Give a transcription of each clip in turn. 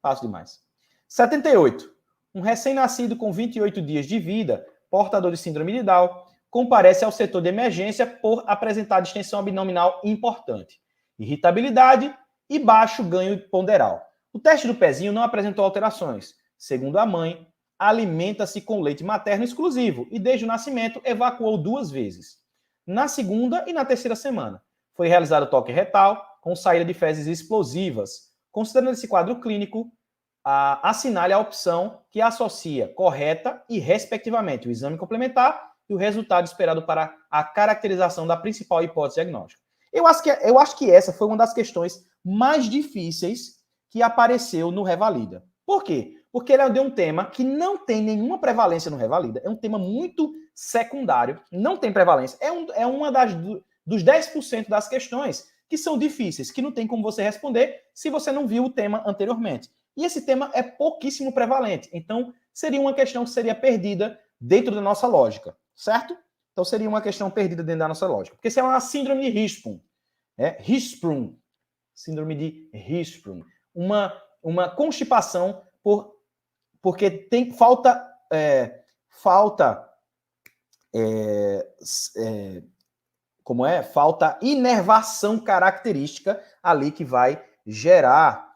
Fácil demais. 78. Um recém-nascido com 28 dias de vida, portador de síndrome de Down, comparece ao setor de emergência por apresentar distensão abdominal importante, irritabilidade e baixo ganho ponderal. O teste do pezinho não apresentou alterações. Segundo a mãe, alimenta-se com leite materno exclusivo e desde o nascimento evacuou 2 vezes. Na segunda e na terceira semana, foi realizado toque retal com saída de fezes explosivas. Considerando esse quadro clínico, assinale a opção que associa correta e, respectivamente, o exame complementar e o resultado esperado para a caracterização da principal hipótese diagnóstica. Eu acho que essa foi uma das questões mais difíceis que apareceu no Revalida. Por quê? Porque ele é de um tema que não tem nenhuma prevalência no Revalida, é um tema muito secundário, não tem prevalência, é uma dos 10% das questões que são difíceis, que não tem como você responder se você não viu o tema anteriormente. E esse tema é pouquíssimo prevalente, então seria uma questão que seria perdida dentro da nossa lógica, certo? Então seria uma questão perdida dentro da nossa lógica. Porque se é uma síndrome de Hirschsprung, Hirschsprung, síndrome de Hirschsprung, uma constipação porque tem falta falta inervação característica ali que vai gerar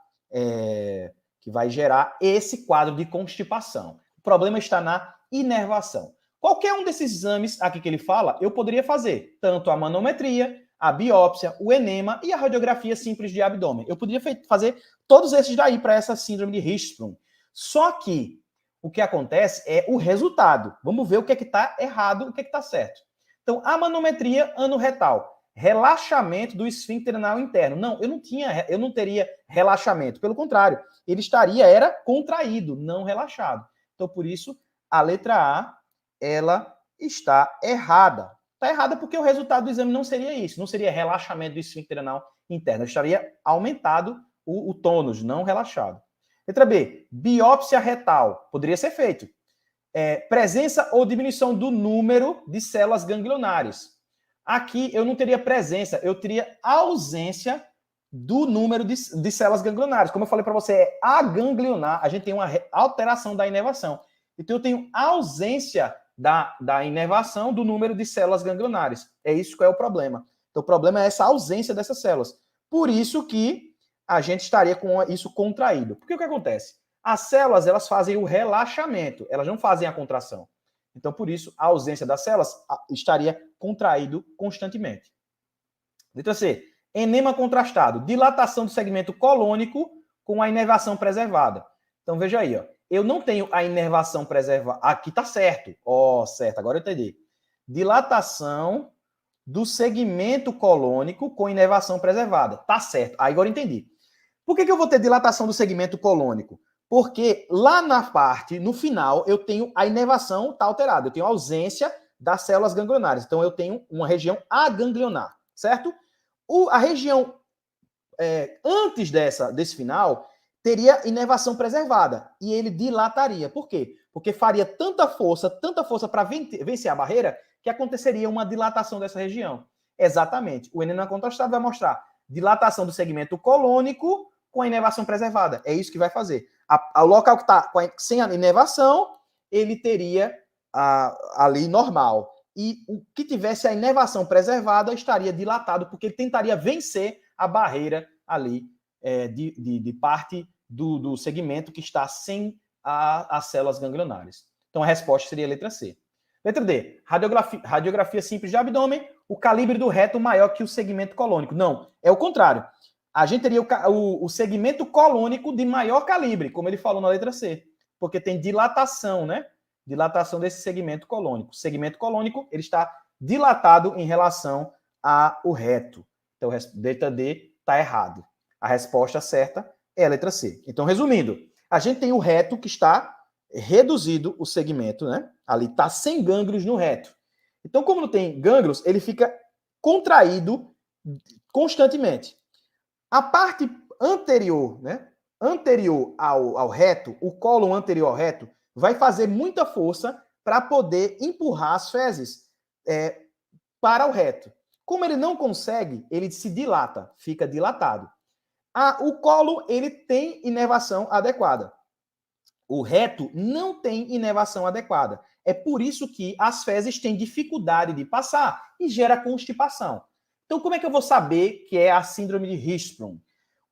esse quadro de constipação. O problema está na inervação. Qualquer um desses exames aqui que ele fala, eu poderia fazer tanto a manometria, a biópsia, o enema e a radiografia simples de abdômen. Eu poderia fazer todos esses daí para essa síndrome de Hirschsprung. Só que o que acontece é o resultado. Vamos ver o que é que está errado, o que é que está certo. Então, a manometria anorretal, relaxamento do esfíncter anal interno. Não, eu não teria relaxamento. Pelo contrário, ele era contraído, não relaxado. Então, por isso, a letra A, ela está errada. Está errada porque o resultado do exame não seria isso, não seria relaxamento do esfíncter anal interno. Estaria aumentado o tônus, não relaxado. Letra B, biópsia retal. Poderia ser feito. Presença ou diminuição do número de células ganglionares. Aqui eu não teria presença, eu teria ausência do número de células ganglionares. Como eu falei para você, é aganglionar, a gente tem uma alteração da inervação. Então eu tenho ausência da inervação do número de células ganglionares. É isso que é o problema. Então o problema é essa ausência dessas células. Por isso que a gente estaria com isso contraído. Porque o que acontece? As células, elas fazem o relaxamento, elas não fazem a contração. Então, por isso, a ausência das células estaria contraído constantemente. Letra C. Enema contrastado. Dilatação do segmento colônico com a inervação preservada. Então, veja aí, ó. Eu não tenho a inervação preservada. Aqui tá certo. Certo, agora eu entendi. Dilatação do segmento colônico com inervação preservada. Tá certo. Aí agora eu entendi. Por que eu vou ter dilatação do segmento colônico? Porque lá na parte, no final, eu tenho a inervação está alterada. Eu tenho ausência das células ganglionares. Então, eu tenho uma região aganglionar, certo? A região antes desse final teria inervação preservada e ele dilataria. Por quê? Porque faria tanta força para vencer a barreira que aconteceria uma dilatação dessa região. Exatamente. O enema contrastado vai mostrar dilatação do segmento colônico com a inervação preservada. É isso que vai fazer. O local que está sem a inervação, ele teria ali normal. E o que tivesse a inervação preservada estaria dilatado, porque ele tentaria vencer a barreira ali de parte do segmento que está sem as células ganglionares. Então a resposta seria a letra C. Letra D, radiografia simples de abdômen, o calibre do reto maior que o segmento colônico. Não, é o contrário. A gente teria o segmento colônico de maior calibre, como ele falou na letra C, porque tem dilatação, né? Dilatação desse segmento colônico. O segmento colônico, ele está dilatado em relação ao reto. Então, a letra D está errado. A resposta certa é a letra C. Então, resumindo, a gente tem o reto que está reduzido, o segmento, né? Ali está sem gânglios no reto. Então, como não tem gânglios, ele fica contraído constantemente. A parte anterior, né? Anterior ao reto, o cólon anterior ao reto, vai fazer muita força para poder empurrar as fezes para o reto. Como ele não consegue, ele se dilata, fica dilatado. O colo, ele tem inervação adequada. O reto não tem inervação adequada. É por isso que as fezes têm dificuldade de passar e gera constipação. Então, como é que eu vou saber que é a síndrome de Hirschsprung?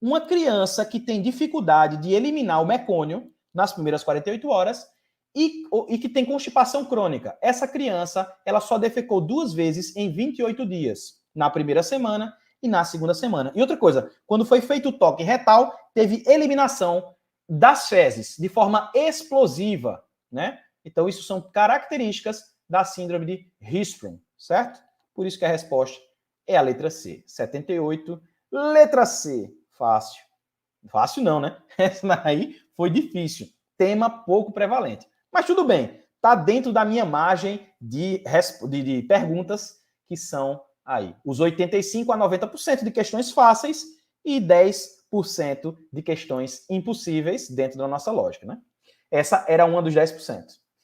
Uma criança que tem dificuldade de eliminar o mecônio nas primeiras 48 horas e que tem constipação crônica. Essa criança, ela só defecou 2 vezes em 28 dias, na primeira semana e na segunda semana. E outra coisa, quando foi feito o toque retal, teve eliminação das fezes de forma explosiva, né? Então, isso são características da síndrome de Hirschsprung, certo? Por isso que a resposta é a letra C, 78. Letra C, fácil. Fácil não, né? Essa aí foi difícil. Tema pouco prevalente. Mas tudo bem, está dentro da minha margem de perguntas que são aí os 85% a 90% de questões fáceis e 10% de questões impossíveis dentro da nossa lógica, né? Essa era uma dos 10%.